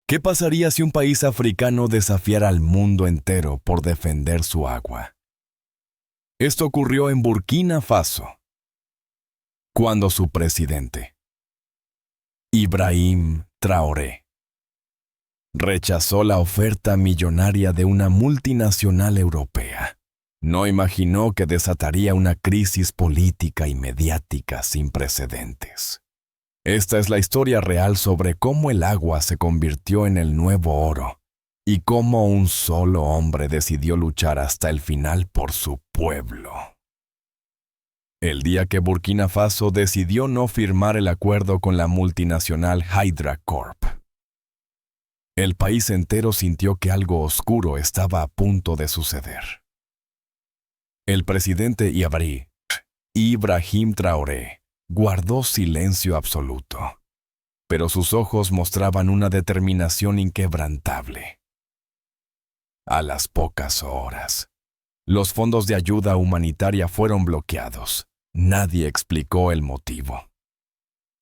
¿Qué pasaría si un país africano desafiara al mundo entero por defender su agua? Esto ocurrió en Burkina Faso, cuando su presidente, Ibrahim Traoré, rechazó la oferta millonaria de una multinacional europea. No imaginó que desataría una crisis política y mediática sin precedentes. Esta es la historia real sobre cómo el agua se convirtió en el nuevo oro y cómo un solo hombre decidió luchar hasta el final por su pueblo. El día que Burkina Faso decidió no firmar el acuerdo con la multinacional Hydra Corp, el país entero sintió que algo oscuro estaba a punto de suceder. El presidente Ibrahim Traoré guardó silencio absoluto, pero sus ojos mostraban una determinación inquebrantable. A las pocas horas, los fondos de ayuda humanitaria fueron bloqueados. Nadie explicó el motivo.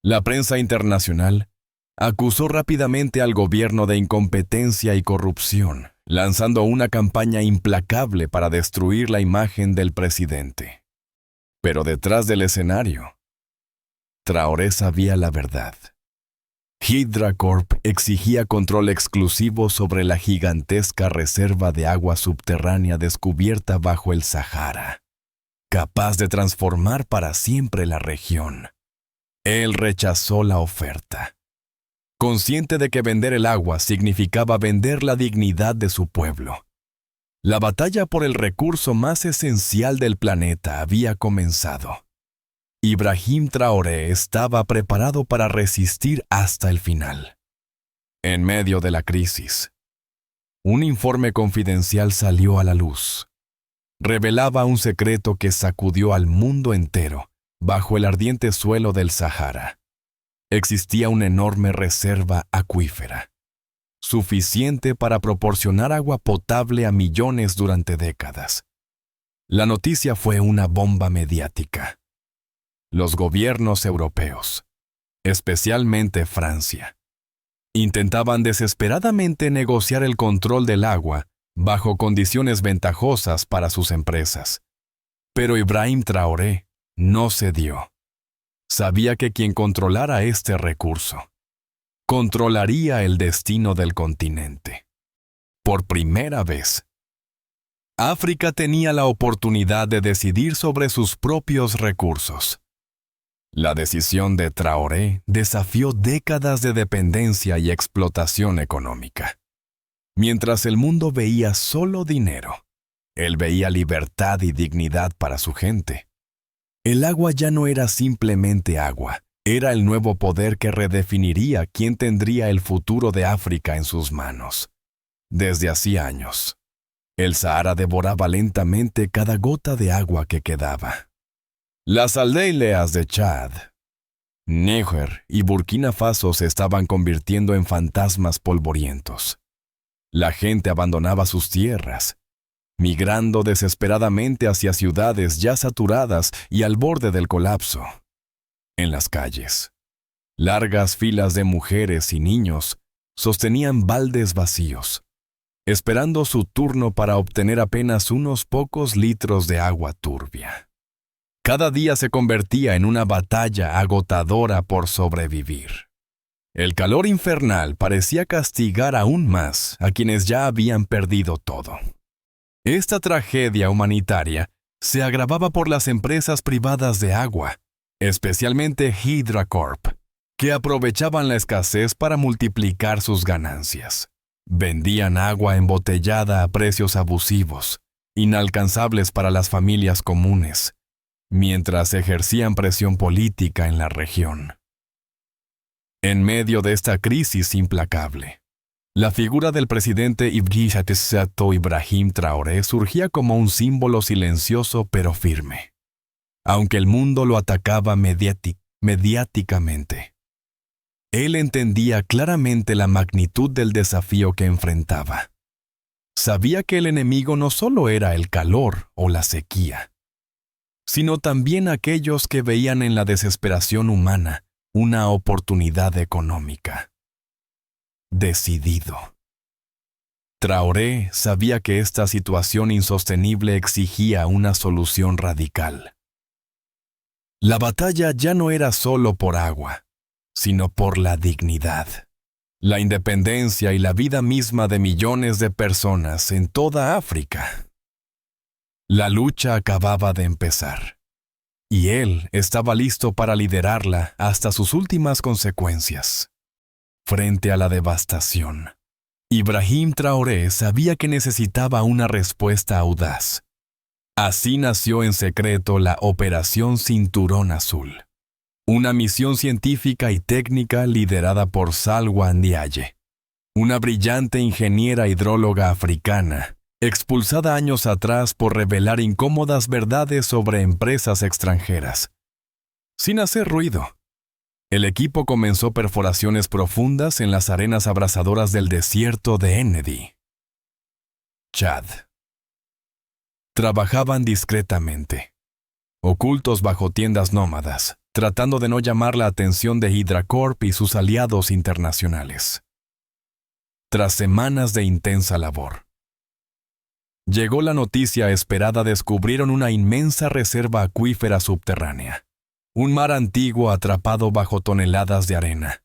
La prensa internacional acusó rápidamente al gobierno de incompetencia y corrupción, lanzando una campaña implacable para destruir la imagen del presidente. Pero detrás del escenario, Traoré sabía la verdad. Hydra Corp exigía control exclusivo sobre la gigantesca reserva de agua subterránea descubierta bajo el Sahara, capaz de transformar para siempre la región. Él rechazó la oferta, consciente de que vender el agua significaba vender la dignidad de su pueblo. La batalla por el recurso más esencial del planeta había comenzado. Ibrahim Traoré estaba preparado para resistir hasta el final. En medio de la crisis, un informe confidencial salió a la luz. Revelaba un secreto que sacudió al mundo entero bajo el ardiente suelo del Sahara. Existía una enorme reserva acuífera, suficiente para proporcionar agua potable a millones durante décadas. La noticia fue una bomba mediática. Los gobiernos europeos, especialmente Francia, intentaban desesperadamente negociar el control del agua bajo condiciones ventajosas para sus empresas. Pero Ibrahim Traoré no cedió. Sabía que quien controlara este recurso, controlaría el destino del continente. Por primera vez, África tenía la oportunidad de decidir sobre sus propios recursos. La decisión de Traoré desafió décadas de dependencia y explotación económica. Mientras el mundo veía solo dinero, él veía libertad y dignidad para su gente. El agua ya no era simplemente agua, era el nuevo poder que redefiniría quién tendría el futuro de África en sus manos. Desde hacía años, el Sahara devoraba lentamente cada gota de agua que quedaba. Las aldeas de Chad, Níger y Burkina Faso se estaban convirtiendo en fantasmas polvorientos. La gente abandonaba sus tierras, migrando desesperadamente hacia ciudades ya saturadas y al borde del colapso. En las calles, largas filas de mujeres y niños sostenían baldes vacíos, esperando su turno para obtener apenas unos pocos litros de agua turbia. Cada día se convertía en una batalla agotadora por sobrevivir. El calor infernal parecía castigar aún más a quienes ya habían perdido todo. Esta tragedia humanitaria se agravaba por las empresas privadas de agua, especialmente Hydra Corp, que aprovechaban la escasez para multiplicar sus ganancias. Vendían agua embotellada a precios abusivos, inalcanzables para las familias comunes, mientras ejercían presión política en la región. En medio de esta crisis implacable, la figura del presidente Ibrahim Traoré surgía como un símbolo silencioso pero firme, aunque el mundo lo atacaba mediáticamente. Él entendía claramente la magnitud del desafío que enfrentaba. Sabía que el enemigo no solo era el calor o la sequía, sino también aquellos que veían en la desesperación humana una oportunidad económica. decidido. Traoré sabía que esta situación insostenible exigía una solución radical. La batalla ya no era solo por agua, sino por la dignidad, la independencia y la vida misma de millones de personas en toda África. La lucha acababa de empezar, y él estaba listo para liderarla hasta sus últimas consecuencias. Frente a la devastación, Ibrahim Traoré sabía que necesitaba una respuesta audaz. Así nació en secreto la Operación Cinturón Azul, una misión científica y técnica liderada por Salwa Ndiaye, una brillante ingeniera hidróloga africana, expulsada años atrás por revelar incómodas verdades sobre empresas extranjeras. Sin hacer ruido, el equipo comenzó perforaciones profundas en las arenas abrasadoras del desierto de Ennedi, Chad. Trabajaban discretamente, ocultos bajo tiendas nómadas, tratando de no llamar la atención de HydraCorp y sus aliados internacionales. Tras semanas de intensa labor, llegó la noticia esperada: descubrieron una inmensa reserva acuífera subterránea, un mar antiguo atrapado bajo toneladas de arena.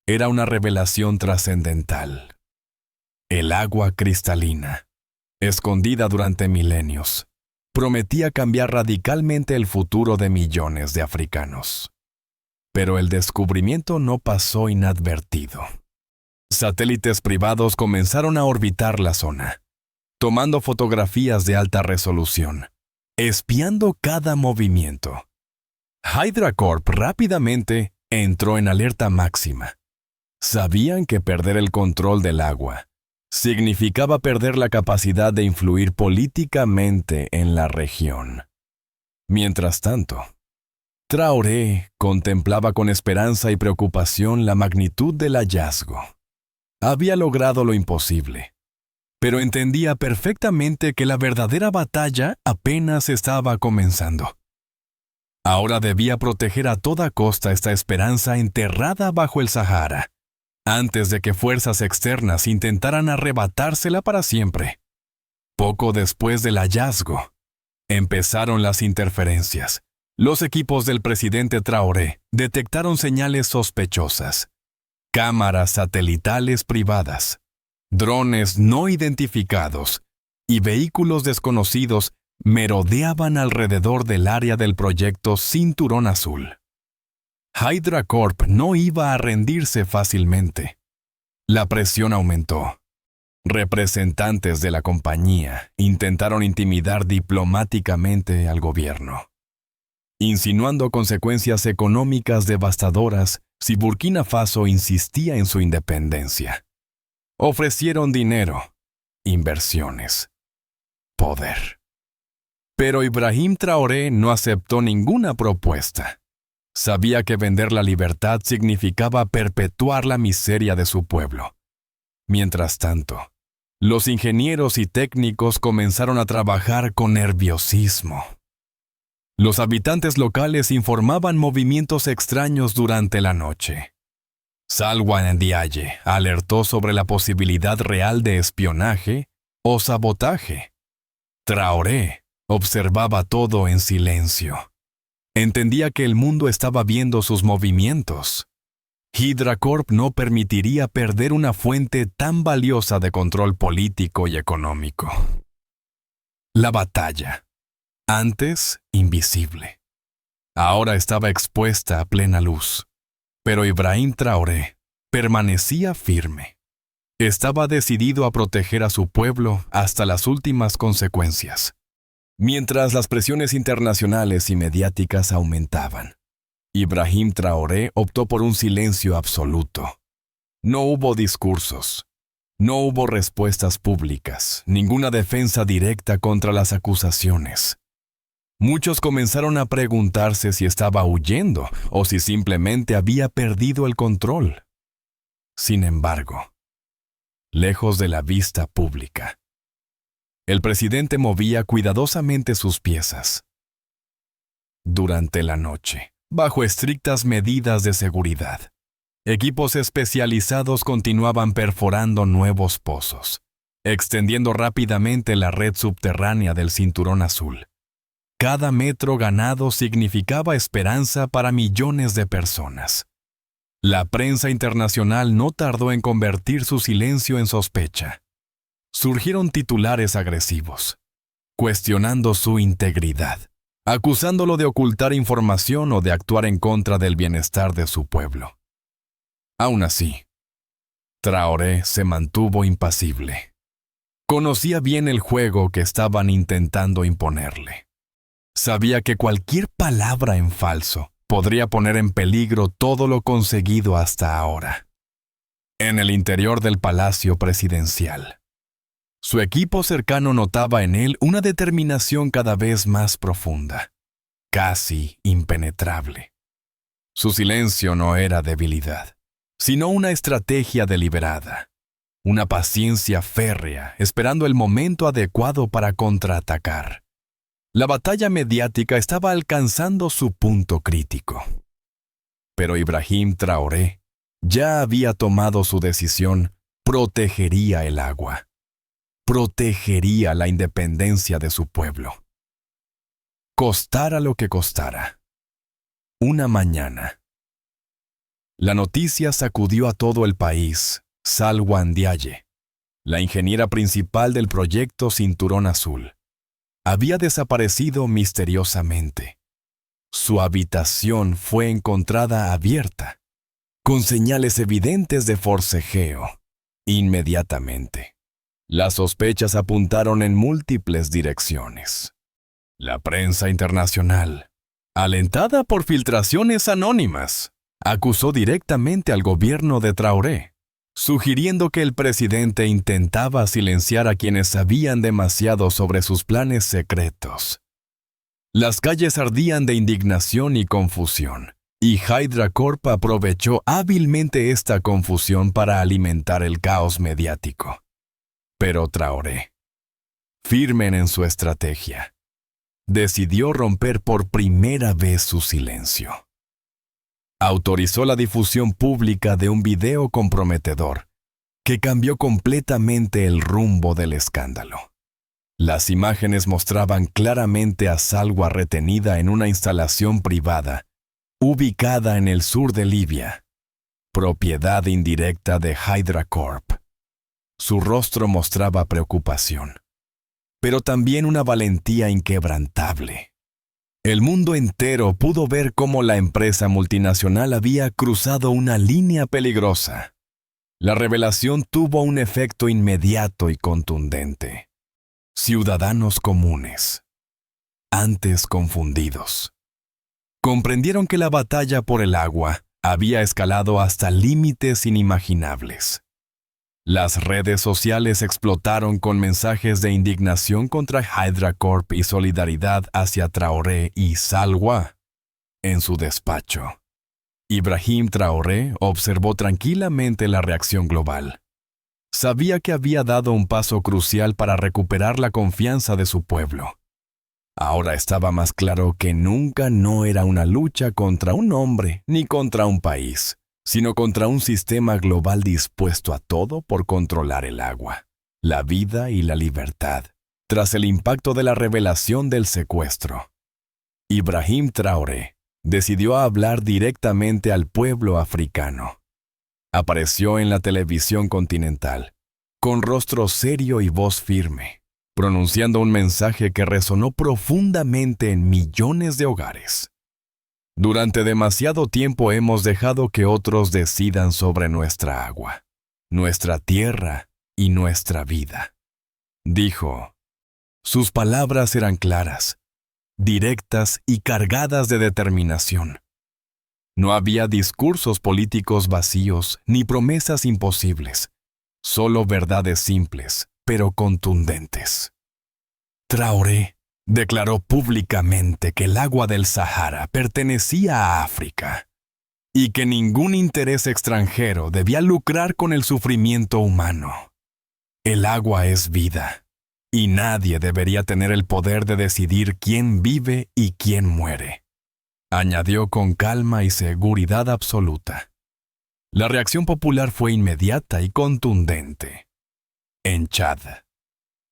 Era una revelación trascendental. El agua cristalina, escondida durante milenios, prometía cambiar radicalmente el futuro de millones de africanos. Pero el descubrimiento no pasó inadvertido. Satélites privados comenzaron a orbitar la zona, tomando fotografías de alta resolución, espiando cada movimiento. HydraCorp rápidamente entró en alerta máxima. Sabían que perder el control del agua significaba perder la capacidad de influir políticamente en la región. Mientras tanto, Traoré contemplaba con esperanza y preocupación la magnitud del hallazgo. Había logrado lo imposible, pero entendía perfectamente que la verdadera batalla apenas estaba comenzando. Ahora debía proteger a toda costa esta esperanza enterrada bajo el Sahara, antes de que fuerzas externas intentaran arrebatársela para siempre. Poco después del hallazgo, empezaron las interferencias. Los equipos del presidente Traoré detectaron señales sospechosas: cámaras satelitales privadas, drones no identificados y vehículos desconocidos merodeaban alrededor del área del proyecto Cinturón Azul. HydraCorp no iba a rendirse fácilmente. La presión aumentó. Representantes de la compañía intentaron intimidar diplomáticamente al gobierno, insinuando consecuencias económicas devastadoras si Burkina Faso insistía en su independencia. Ofrecieron dinero, inversiones, poder. Pero Ibrahim Traoré no aceptó ninguna propuesta. Sabía que vender la libertad significaba perpetuar la miseria de su pueblo. Mientras tanto, los ingenieros y técnicos comenzaron a trabajar con nerviosismo. Los habitantes locales informaban movimientos extraños durante la noche. Salwa Ndiaye alertó sobre la posibilidad real de espionaje o sabotaje. Traoré observaba todo en silencio. Entendía que el mundo estaba viendo sus movimientos. HydraCorp no permitiría perder una fuente tan valiosa de control político y económico. La batalla, antes invisible, ahora estaba expuesta a plena luz. Pero Ibrahim Traoré permanecía firme. Estaba decidido a proteger a su pueblo hasta las últimas consecuencias. Mientras las presiones internacionales y mediáticas aumentaban, Ibrahim Traoré optó por un silencio absoluto. No hubo discursos, no hubo respuestas públicas, ninguna defensa directa contra las acusaciones. Muchos comenzaron a preguntarse si estaba huyendo o si simplemente había perdido el control. Sin embargo, lejos de la vista pública, el presidente movía cuidadosamente sus piezas. Durante la noche, bajo estrictas medidas de seguridad, Equipos especializados continuaban perforando nuevos pozos, extendiendo rápidamente la red subterránea del Cinturón Azul. Cada metro ganado significaba esperanza para millones de personas. La prensa internacional no tardó en convertir su silencio en sospecha. Surgieron titulares agresivos, cuestionando su integridad, acusándolo de ocultar información o de actuar en contra del bienestar de su pueblo. Aún así, Traoré se mantuvo impasible. Conocía bien el juego que estaban intentando imponerle. Sabía que cualquier palabra en falso podría poner en peligro todo lo conseguido hasta ahora. En el interior del palacio presidencial, su equipo cercano notaba en él una determinación cada vez más profunda, casi impenetrable. Su silencio no era debilidad, sino una estrategia deliberada, una paciencia férrea esperando el momento adecuado para contraatacar. La batalla mediática estaba alcanzando su punto crítico. Pero Ibrahim Traoré ya había tomado su decisión: protegería el agua. Protegería la independencia de su pueblo. Costara lo que costara. Una mañana, la noticia sacudió a todo el país. Salwa Ndiaye, la ingeniera principal del proyecto Cinturón Azul, había desaparecido misteriosamente. Su habitación fue encontrada abierta, con señales evidentes de forcejeo. Inmediatamente, las sospechas apuntaron en múltiples direcciones. La prensa internacional, alentada por filtraciones anónimas, acusó directamente al gobierno de Traoré, sugiriendo que el presidente intentaba silenciar a quienes sabían demasiado sobre sus planes secretos. Las calles ardían de indignación y confusión, y Hydra Corp aprovechó hábilmente esta confusión para alimentar el caos mediático. Pero Traoré, firme en su estrategia, decidió romper por primera vez su silencio. Autorizó la difusión pública de un video comprometedor que cambió completamente el rumbo del escándalo. Las imágenes mostraban claramente a Salwa retenida en una instalación privada, ubicada en el sur de Libia, propiedad indirecta de Hydra Corp. Su rostro mostraba preocupación, pero también una valentía inquebrantable. El mundo entero pudo ver cómo la empresa multinacional había cruzado una línea peligrosa. La revelación tuvo un efecto inmediato y contundente. Ciudadanos comunes, antes confundidos, comprendieron que la batalla por el agua había escalado hasta límites inimaginables. Las redes sociales explotaron con mensajes de indignación contra Hydra Corp y solidaridad hacia Traoré y Salwa. En su despacho, Ibrahim Traoré observó tranquilamente la reacción global. Sabía que había dado un paso crucial para recuperar la confianza de su pueblo. Ahora estaba más claro que nunca no era una lucha contra un hombre ni contra un país, sino contra un sistema global dispuesto a todo por controlar el agua, la vida y la libertad, tras el impacto de la revelación del secuestro. Ibrahim Traoré decidió hablar directamente al pueblo africano. Apareció en la televisión continental, con rostro serio y voz firme, pronunciando un mensaje que resonó profundamente en millones de hogares. Durante demasiado tiempo hemos dejado que otros decidan sobre nuestra agua, nuestra tierra y nuestra vida, dijo. Sus palabras eran claras, directas y cargadas de determinación. No había discursos políticos vacíos ni promesas imposibles, solo verdades simples, pero contundentes. Traoré declaró públicamente que el agua del Sahara pertenecía a África y que ningún interés extranjero debía lucrar con el sufrimiento humano. El agua es vida, y nadie debería tener el poder de decidir quién vive y quién muere, añadió con calma y seguridad absoluta. La reacción popular fue inmediata y contundente. En Chad,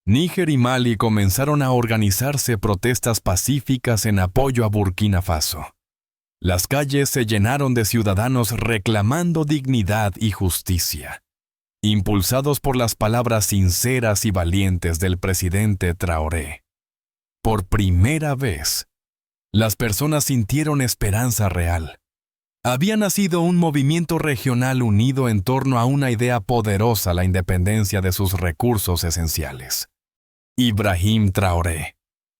Níger y Mali comenzaron a organizarse protestas pacíficas en apoyo a Burkina Faso. Las calles se llenaron de ciudadanos reclamando dignidad y justicia, impulsados por las palabras sinceras y valientes del presidente Traoré. Por primera vez, las personas sintieron esperanza real. Había nacido un movimiento regional unido en torno a una idea poderosa: la independencia de sus recursos esenciales. Ibrahim Traoré,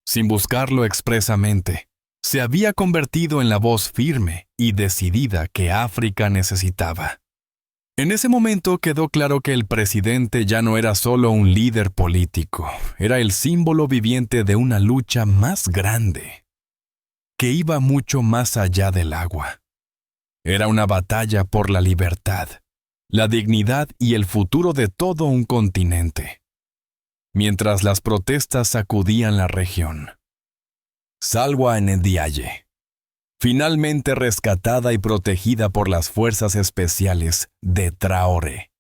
sin buscarlo expresamente, se había convertido en la voz firme y decidida que África necesitaba. En ese momento quedó claro que el presidente ya no era solo un líder político, era el símbolo viviente de una lucha más grande, que iba mucho más allá del agua. Era una batalla por la libertad, la dignidad y el futuro de todo un continente. Mientras las protestas sacudían la región, Salwa Ndiaye, finalmente rescatada y protegida por las fuerzas especiales de Traoré,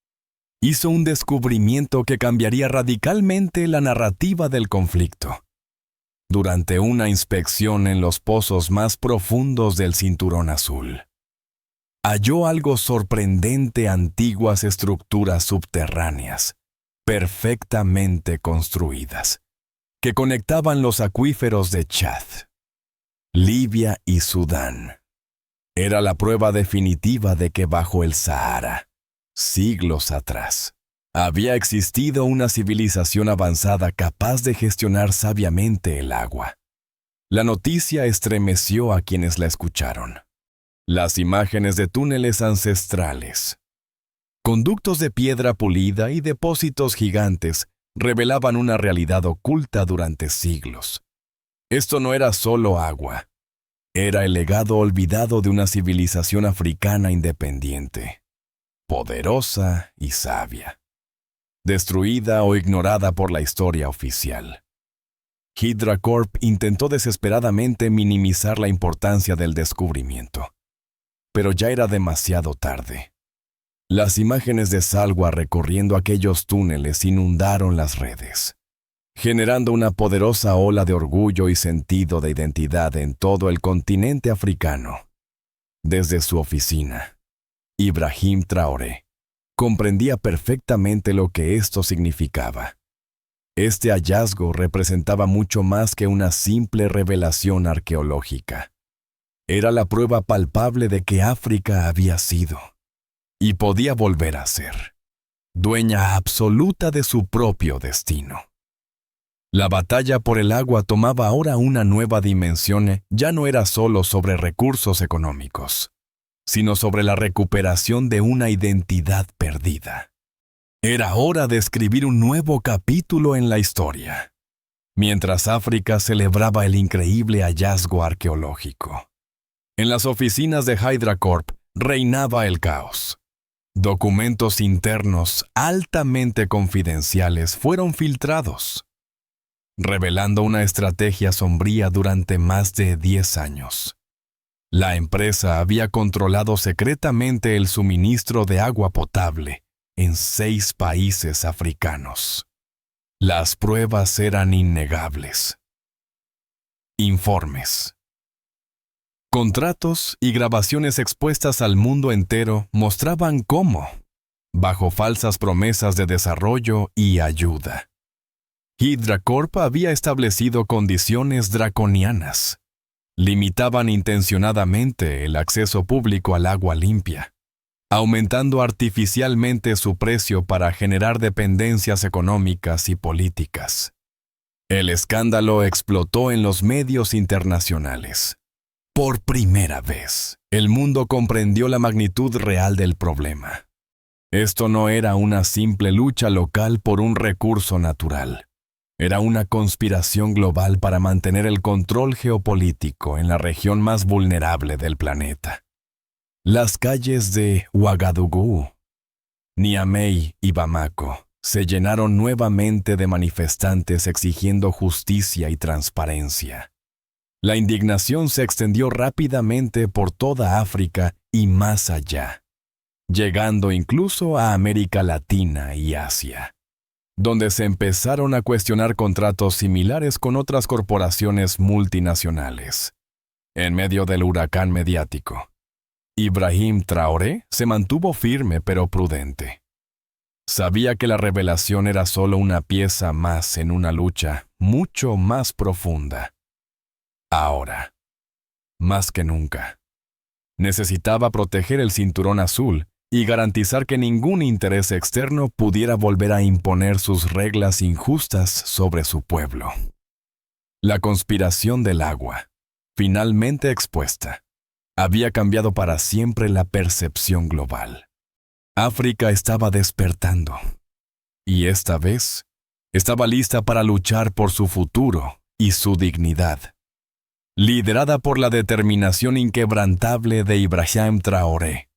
hizo un descubrimiento que cambiaría radicalmente la narrativa del conflicto. Durante una inspección en los pozos más profundos del Cinturón Azul, halló algo sorprendente: antiguas estructuras subterráneas, perfectamente construidas, que conectaban los acuíferos de Chad, Libia y Sudán. Era la prueba definitiva de que bajo el Sahara, siglos atrás, había existido una civilización avanzada capaz de gestionar sabiamente el agua. La noticia estremeció a quienes la escucharon. Las imágenes de túneles ancestrales, conductos de piedra pulida y depósitos gigantes revelaban una realidad oculta durante siglos. Esto no era solo agua, era el legado olvidado de una civilización africana independiente, poderosa y sabia, destruida o ignorada por la historia oficial. Hydra Corp intentó desesperadamente minimizar la importancia del descubrimiento, pero ya era demasiado tarde. Las imágenes de Salwa recorriendo aquellos túneles inundaron las redes, generando una poderosa ola de orgullo y sentido de identidad en todo el continente africano. Desde su oficina, Ibrahim Traoré comprendía perfectamente lo que esto significaba. Este hallazgo representaba mucho más que una simple revelación arqueológica. Era la prueba palpable de que África había sido, y podía volver a ser, dueña absoluta de su propio destino. La batalla por el agua tomaba ahora una nueva dimensión. Ya no era solo sobre recursos económicos, sino sobre la recuperación de una identidad perdida. Era hora de escribir un nuevo capítulo en la historia, mientras África celebraba el increíble hallazgo arqueológico. En las oficinas de Hydra Corp reinaba el caos. Documentos internos altamente confidenciales fueron filtrados, revelando una estrategia sombría durante más de 10 años. La empresa había controlado secretamente el suministro de agua potable en 6 países africanos. Las pruebas eran innegables. Informes, contratos y grabaciones expuestas al mundo entero mostraban cómo, bajo falsas promesas de desarrollo y ayuda, Hydra Corp había establecido condiciones draconianas. Limitaban intencionadamente el acceso público al agua limpia, aumentando artificialmente su precio para generar dependencias económicas y políticas. El escándalo explotó en los medios internacionales. Por primera vez, el mundo comprendió la magnitud real del problema. Esto no era una simple lucha local por un recurso natural. Era una conspiración global para mantener el control geopolítico en la región más vulnerable del planeta. Las calles de Ouagadougou, Niamey y Bamako se llenaron nuevamente de manifestantes exigiendo justicia y transparencia. La indignación se extendió rápidamente por toda África y más allá, llegando incluso a América Latina y Asia, donde se empezaron a cuestionar contratos similares con otras corporaciones multinacionales. En medio del huracán mediático, Ibrahim Traoré se mantuvo firme pero prudente. Sabía que la revelación era solo una pieza más en una lucha mucho más profunda. Ahora, más que nunca, necesitaba proteger el cinturón azul y garantizar que ningún interés externo pudiera volver a imponer sus reglas injustas sobre su pueblo. La conspiración del agua, finalmente expuesta, había cambiado para siempre la percepción global. África estaba despertando, y esta vez estaba lista para luchar por su futuro y su dignidad. Liderada por la determinación inquebrantable de Ibrahim Traoré.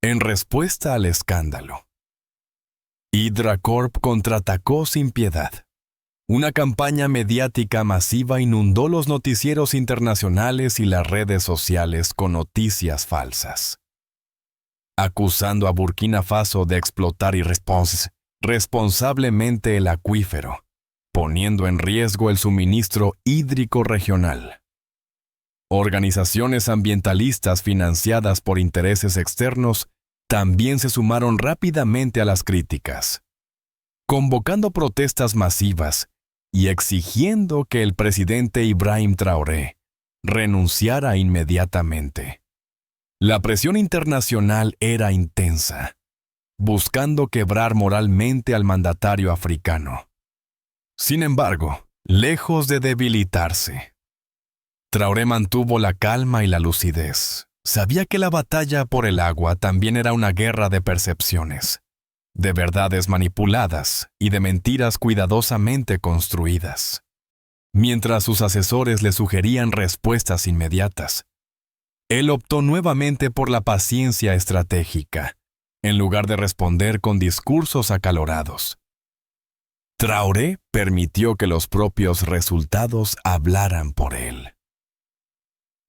En respuesta al escándalo, HydraCorp contraatacó sin piedad. Una campaña mediática masiva inundó los noticieros internacionales y las redes sociales con noticias falsas, acusando a Burkina Faso de explotar irresponsablemente el acuífero, poniendo en riesgo el suministro hídrico regional. Organizaciones ambientalistas financiadas por intereses externos también se sumaron rápidamente a las críticas, convocando protestas masivas y exigiendo que el presidente Ibrahim Traoré renunciara inmediatamente. La presión internacional era intensa, buscando quebrar moralmente al mandatario africano. Sin embargo, lejos de debilitarse, Traoré mantuvo la calma y la lucidez. Sabía que la batalla por el agua también era una guerra de percepciones, de verdades manipuladas y de mentiras cuidadosamente construidas. Mientras sus asesores le sugerían respuestas inmediatas, él optó nuevamente por la paciencia estratégica, en lugar de responder con discursos acalorados. Traoré permitió que los propios resultados hablaran por él.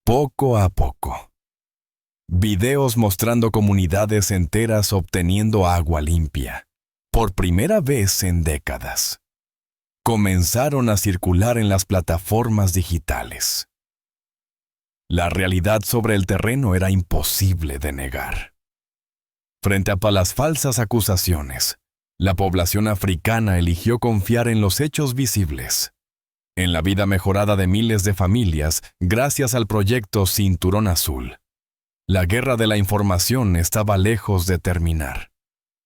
Poco a poco, videos mostrando comunidades enteras obteniendo agua limpia, por primera vez en décadas, comenzaron a circular en las plataformas digitales. La realidad sobre el terreno era imposible de negar. Frente a las falsas acusaciones, la población africana eligió confiar en los hechos visibles, en la vida mejorada de miles de familias gracias al proyecto Cinturón Azul. La guerra de la información estaba lejos de terminar.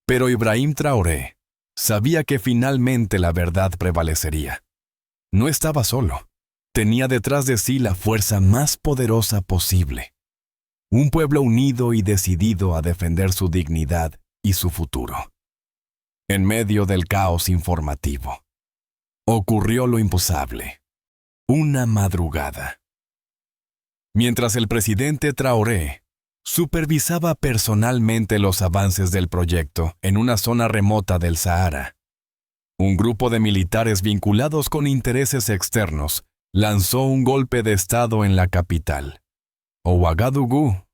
Pero Ibrahim Traoré sabía que finalmente la verdad prevalecería. No estaba solo. Tenía detrás de sí la fuerza más poderosa posible. Un pueblo unido y decidido a defender su dignidad y su futuro. En medio del caos informativo, ocurrió lo imposible. Una madrugada. Mientras el presidente Traoré supervisaba personalmente los avances del proyecto en una zona remota del Sahara, un grupo de militares vinculados con intereses externos lanzó un golpe de estado en la capital, Ouagadougou.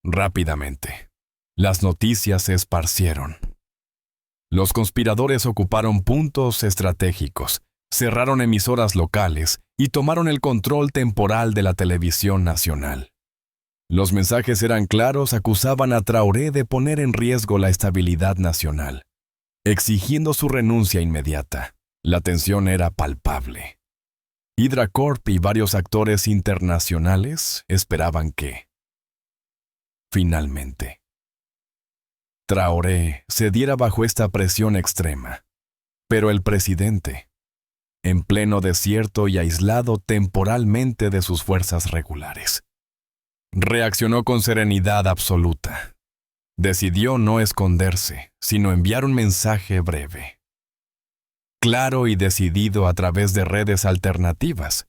Rápidamente, las noticias se esparcieron. Los conspiradores ocuparon puntos estratégicos, cerraron emisoras locales y tomaron el control temporal de la televisión nacional. Los mensajes eran claros, acusaban a Traoré de poner en riesgo la estabilidad nacional, exigiendo su renuncia inmediata. La tensión era palpable. HydraCorp y varios actores internacionales esperaban que, finalmente, Traoré cediera bajo esta presión extrema. Pero el presidente, en pleno desierto y aislado temporalmente de sus fuerzas regulares, reaccionó con serenidad absoluta. Decidió no esconderse, sino enviar un mensaje breve, claro y decidido a través de redes alternativas,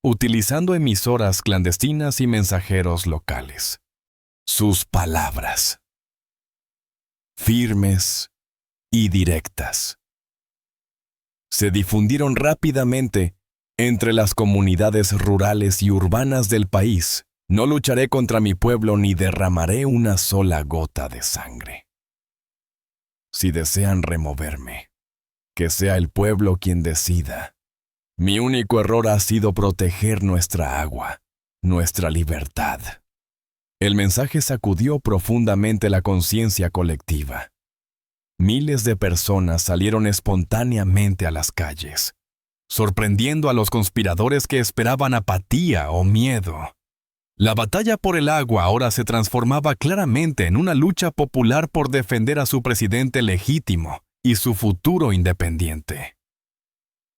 utilizando emisoras clandestinas y mensajeros locales. Sus palabras, firmes y directas, se difundieron rápidamente entre las comunidades rurales y urbanas del país No lucharé contra mi pueblo ni derramaré una sola gota de sangre. Si desean removerme, que sea el pueblo quien decida. Mi único error ha sido proteger nuestra agua, nuestra libertad. El mensaje sacudió profundamente la conciencia colectiva. Miles de personas salieron espontáneamente a las calles, sorprendiendo a los conspiradores que esperaban apatía o miedo. La batalla por el agua ahora se transformaba claramente en una lucha popular por defender a su presidente legítimo y su futuro independiente.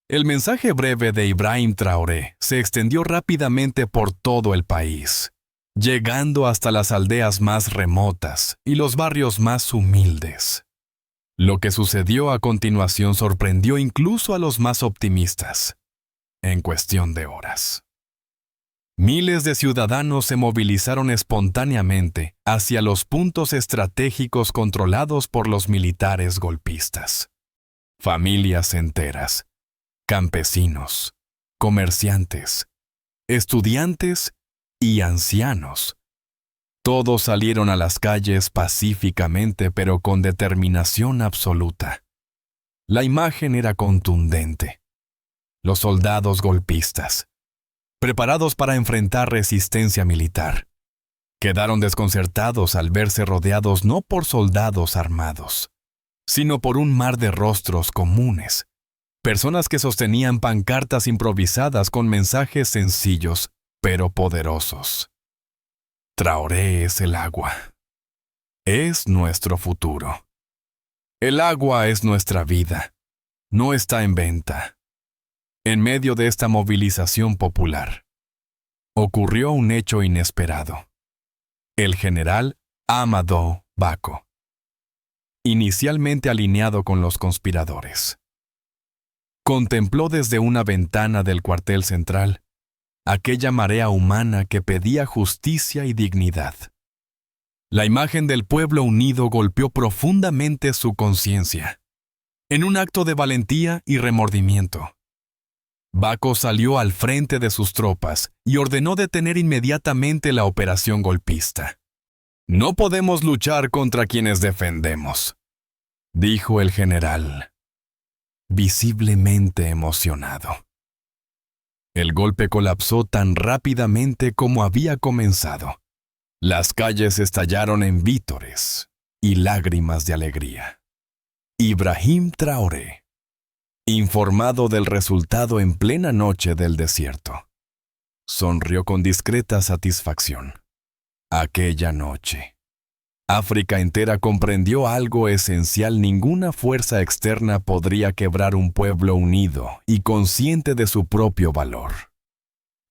El mensaje breve de Ibrahim Traoré se extendió rápidamente por todo el país, llegando hasta las aldeas más remotas y los barrios más humildes. Lo que sucedió a continuación sorprendió incluso a los más optimistas. En cuestión de horas, miles de ciudadanos se movilizaron espontáneamente hacia los puntos estratégicos controlados por los militares golpistas. Familias enteras, campesinos, comerciantes, estudiantes y ancianos. Todos salieron a las calles pacíficamente pero con determinación absoluta. La imagen era contundente. Los soldados golpistas, preparados para enfrentar resistencia militar, quedaron desconcertados al verse rodeados no por soldados armados, sino por un mar de rostros comunes, personas que sostenían pancartas improvisadas con mensajes sencillos pero poderosos. Traoré es el agua. Es nuestro futuro. El agua es nuestra vida. No está en venta. En medio de esta movilización popular, ocurrió un hecho inesperado. El general Amadou Bako, inicialmente alineado con los conspiradores, contempló desde una ventana del cuartel central aquella marea humana que pedía justicia y dignidad. La imagen del pueblo unido golpeó profundamente su conciencia. En un acto de valentía y remordimiento, Bako salió al frente de sus tropas y ordenó detener inmediatamente la operación golpista. «No podemos luchar contra quienes defendemos», dijo el general, visiblemente emocionado. El golpe colapsó tan rápidamente como había comenzado. Las calles estallaron en vítores y lágrimas de alegría. Ibrahim Traoré, informado del resultado en plena noche del desierto, sonrió con discreta satisfacción. Aquella noche, África entera comprendió algo esencial: ninguna fuerza externa podría quebrar un pueblo unido y consciente de su propio valor.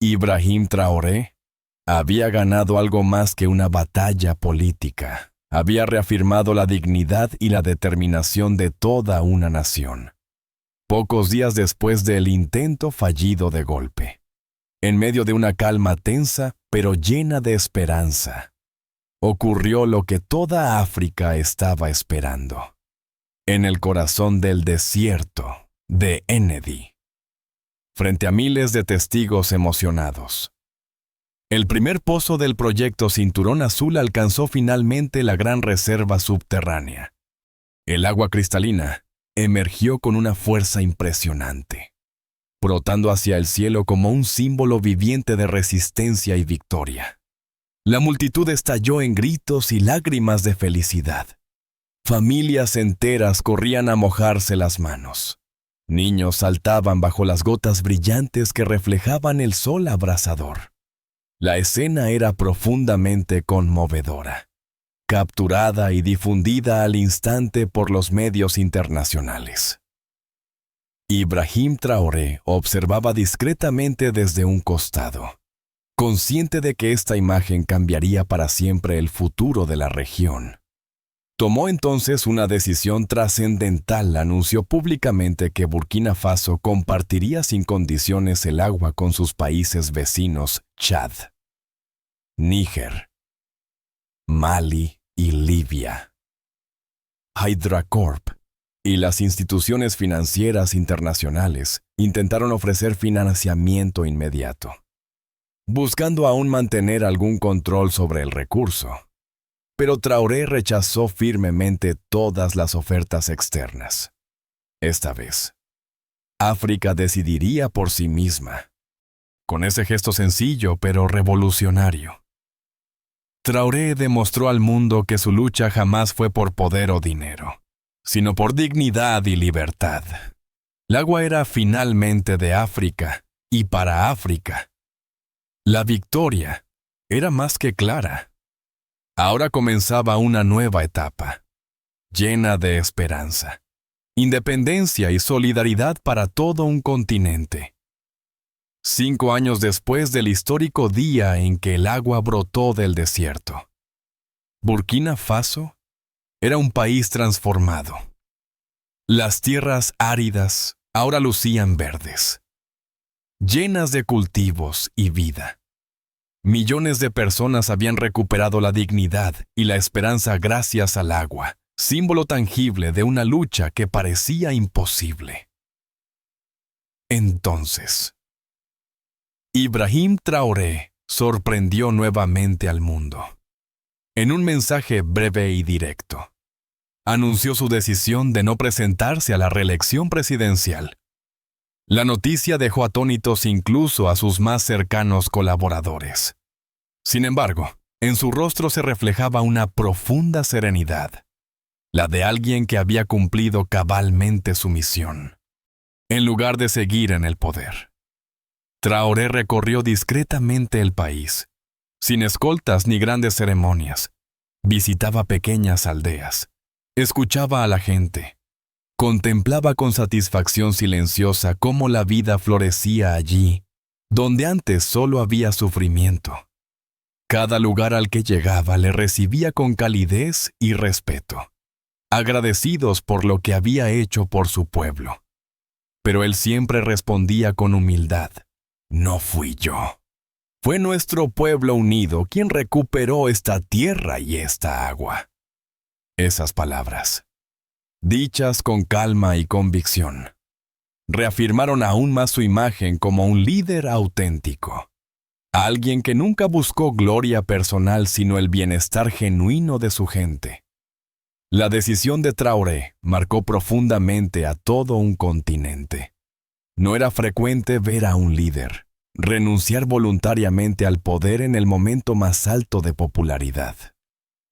Ibrahim Traoré había ganado algo más que una batalla política. Había reafirmado la dignidad y la determinación de toda una nación. Pocos días después del intento fallido de golpe, en medio de una calma tensa pero llena de esperanza, ocurrió lo que toda África estaba esperando. En el corazón del desierto de Ennedi, frente a miles de testigos emocionados, el primer pozo del proyecto Cinturón Azul alcanzó finalmente la gran reserva subterránea. El agua cristalina emergió con una fuerza impresionante, brotando hacia el cielo como un símbolo viviente de resistencia y victoria. La multitud estalló en gritos y lágrimas de felicidad. Familias enteras corrían a mojarse las manos. Niños saltaban bajo las gotas brillantes que reflejaban el sol abrasador. La escena era profundamente conmovedora, capturada y difundida al instante por los medios internacionales. Ibrahim Traoré observaba discretamente desde un costado, consciente de que esta imagen cambiaría para siempre el futuro de la región. Tomó entonces una decisión trascendental. Anunció públicamente que Burkina Faso compartiría sin condiciones el agua con sus países vecinos Chad, Níger, Mali y Libia. HydraCorp y las instituciones financieras internacionales intentaron ofrecer financiamiento inmediato. buscando aún mantener algún control sobre el recurso. Pero Traoré rechazó firmemente todas las ofertas externas. Esta vez, África decidiría por sí misma, con ese gesto sencillo pero revolucionario. Traoré demostró al mundo que su lucha jamás fue por poder o dinero, sino por dignidad y libertad. El agua era finalmente de África y para África. La victoria era más que clara. Ahora comenzaba una nueva etapa, llena de esperanza, independencia y solidaridad para todo un continente. 5 años después del histórico día en que el agua brotó del desierto, Burkina Faso era un país transformado. Las tierras áridas ahora lucían verdes, llenas de cultivos y vida. Millones de personas habían recuperado la dignidad y la esperanza gracias al agua, símbolo tangible de una lucha que parecía imposible. Entonces, Ibrahim Traoré sorprendió nuevamente al mundo. En un mensaje breve y directo, anunció su decisión de no presentarse a la reelección presidencial. La noticia dejó atónitos incluso a sus más cercanos colaboradores. Sin embargo, en su rostro se reflejaba una profunda serenidad, la de alguien que había cumplido cabalmente su misión, en lugar de seguir en el poder. Traoré recorrió discretamente el país, sin escoltas ni grandes ceremonias. Visitaba pequeñas aldeas, escuchaba a la gente, contemplaba con satisfacción silenciosa cómo la vida florecía allí, donde antes solo había sufrimiento. Cada lugar al que llegaba le recibía con calidez y respeto, agradecidos por lo que había hecho por su pueblo. Pero él siempre respondía con humildad: no fui yo. Fue nuestro pueblo unido quien recuperó esta tierra y esta agua. Esas palabras, dichas con calma y convicción, reafirmaron aún más su imagen como un líder auténtico, alguien que nunca buscó gloria personal sino el bienestar genuino de su gente. La decisión de Traoré marcó profundamente a todo un continente. No era frecuente ver a un líder renunciar voluntariamente al poder en el momento más alto de popularidad.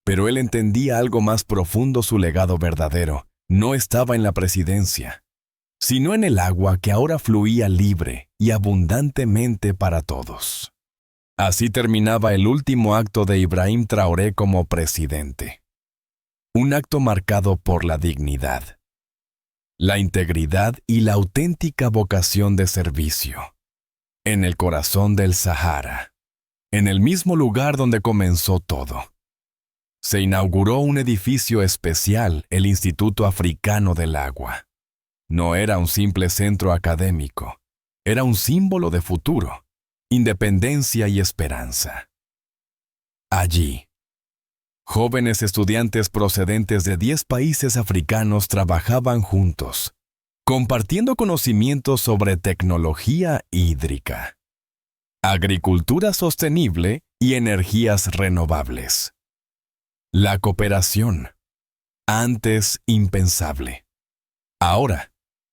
Pero él entendía algo más profundo: su legado verdadero no estaba en la presidencia, sino en el agua que ahora fluía libre y abundantemente para todos. Así terminaba el último acto de Ibrahim Traoré como presidente. Un acto marcado por la dignidad, la integridad y la auténtica vocación de servicio. En el corazón del Sahara, en el mismo lugar donde comenzó todo, se inauguró un edificio especial, el Instituto Africano del Agua. No era un simple centro académico, era un símbolo de futuro, independencia y esperanza. Allí, jóvenes estudiantes procedentes de 10 países africanos trabajaban juntos, compartiendo conocimientos sobre tecnología hídrica, agricultura sostenible y energías renovables. La cooperación, antes impensable, ahora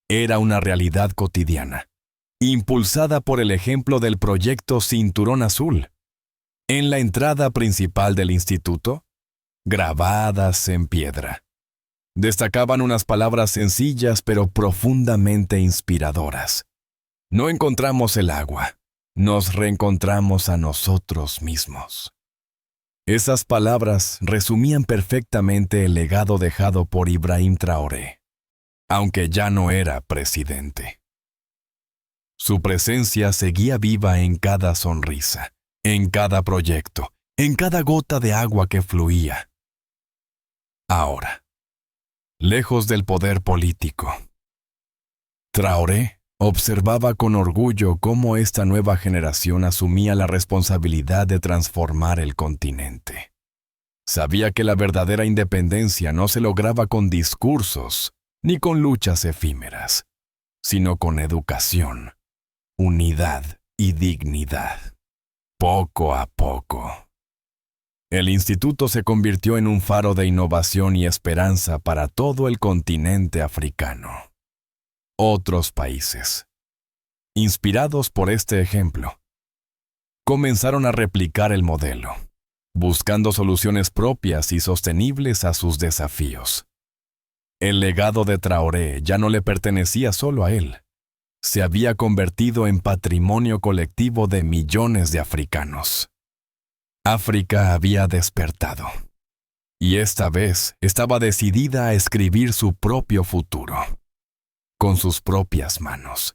era una realidad cotidiana, impulsada por el ejemplo del proyecto Cinturón Azul. En la entrada principal del instituto, grabadas en piedra, destacaban unas palabras sencillas pero profundamente inspiradoras. No encontramos el agua, nos reencontramos a nosotros mismos. Esas palabras resumían perfectamente el legado dejado por Ibrahim Traoré, aunque ya no era presidente. Su presencia seguía viva en cada sonrisa, en cada proyecto, en cada gota de agua que fluía. Ahora, lejos del poder político, Traoré observaba con orgullo cómo esta nueva generación asumía la responsabilidad de transformar el continente. Sabía que la verdadera independencia no se lograba con discursos ni con luchas efímeras, sino con educación, unidad y dignidad. Poco a poco, el instituto se convirtió en un faro de innovación y esperanza para todo el continente africano. Otros países, inspirados por este ejemplo, comenzaron a replicar el modelo, buscando soluciones propias y sostenibles a sus desafíos. El legado de Traoré ya no le pertenecía solo a él. Se había convertido en patrimonio colectivo de millones de africanos. África había despertado, y esta vez estaba decidida a escribir su propio futuro, con sus propias manos,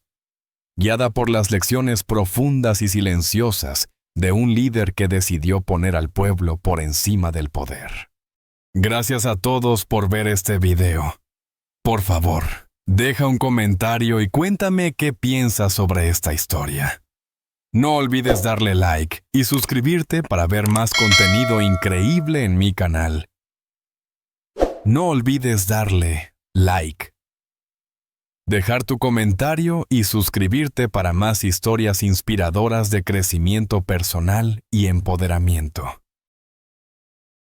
guiada por las lecciones profundas y silenciosas de un líder que decidió poner al pueblo por encima del poder. Gracias a todos por ver este video. Por favor, deja un comentario y cuéntame qué piensas sobre esta historia. No olvides darle like y suscribirte para ver más contenido increíble en mi canal. No olvides darle like, dejar tu comentario y suscribirte para más historias inspiradoras de crecimiento personal y empoderamiento.